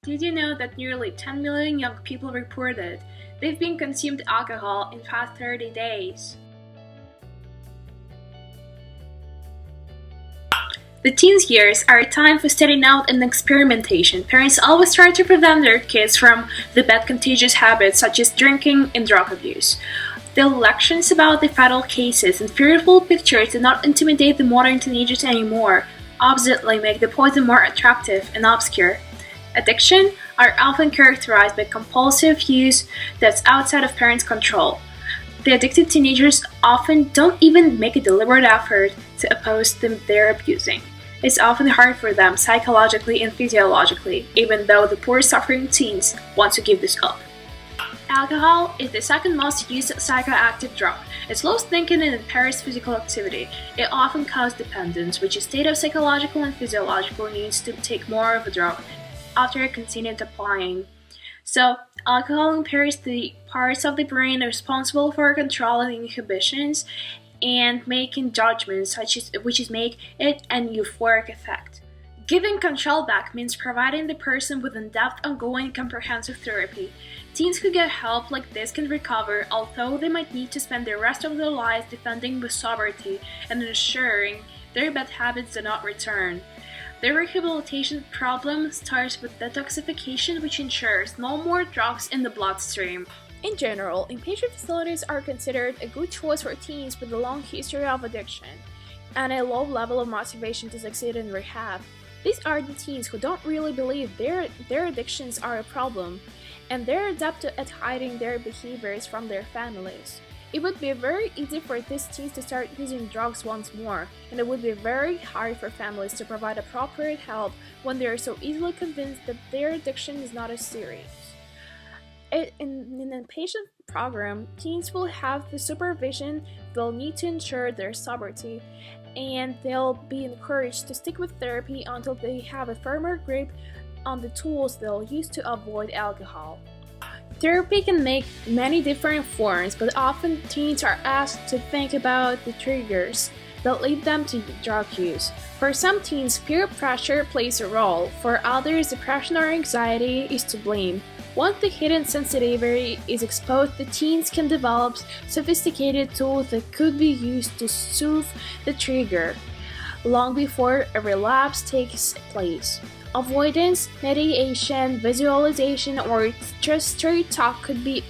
Did you know that nearly 10 million young people reported they've been consumed alcohol in past 30 days? The teens years are a time for studying out and experimentation. Parents always try to prevent their kids from the bad contagious habits such as drinking and drug abuse. The lections about the fatal cases and fearful pictures do not intimidate the modern teenagers anymore, oppositely make the poison more attractive and obscure. Addiction are often characterized by compulsive use that's outside of parents' control. The addicted teenagers often don't even make a deliberate effort to oppose them they're abusing. It's often hard for them psychologically and physiologically, even though the poor suffering teens want to give this up. Alcohol is the second most used psychoactive drug. It slows thinking and impairs physical activity. It often causes dependence, which is a state of psychological and physiological needs to take more of a drug after continued applying. So, alcohol impairs the parts of the brain responsible for controlling inhibitions and making judgments, which make it an euphoric effect. Giving control back means providing the person with in-depth, ongoing, comprehensive therapy. Teens who get help like this can recover, although they might need to spend the rest of their lives defending with sobriety and ensuring their bad habits do not return. The rehabilitation problem starts with detoxification, which ensures no more drugs in the bloodstream. In general, inpatient facilities are considered a good choice for teens with a long history of addiction and a low level of motivation to succeed in rehab. These are the teens who don't really believe their addictions are a problem, and they're adept at hiding their behaviors from their families. It would be very easy for these teens to start using drugs once more, and it would be very hard for families to provide appropriate help when they are so easily convinced that their addiction is not as serious. In an inpatient program, teens will have the supervision they'll need to ensure their sobriety, and they'll be encouraged to stick with therapy until they have a firmer grip on the tools they'll use to avoid alcohol. Therapy can take many different forms, but often teens are asked to think about the triggers that lead them to drug use. For some teens, peer pressure plays a role. For others, depression or anxiety is to blame. Once the hidden sensitivity is exposed, the teens can develop sophisticated tools that could be used to soothe the trigger long before a relapse takes place. Avoidance, mediation, visualization, or just straight talk could be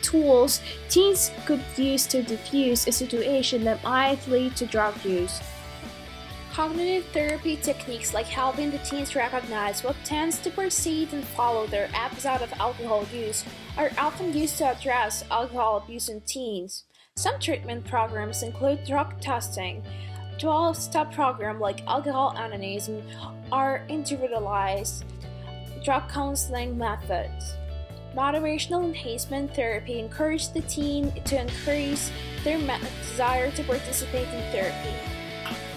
tools teens could use to diffuse a situation that might lead to drug use. Cognitive therapy techniques like helping the teens recognize what tends to precede and follow their episode of alcohol use are often used to address alcohol abuse in teens. Some treatment programs include drug testing. 12-step programs like Alcohol Anonymous are individualized drug counseling methods. Motivational enhancement therapy encourages the teen to increase their desire to participate in therapy.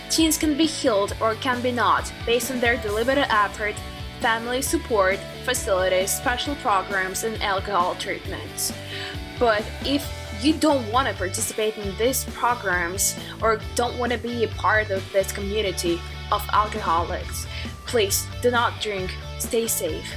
Teens can be healed or can be not, based on their deliberate effort, family support, facilities, special programs, and alcohol treatments. But if you don't want to participate in these programs or don't want to be a part of this community of alcoholics, please do not drink. Stay safe.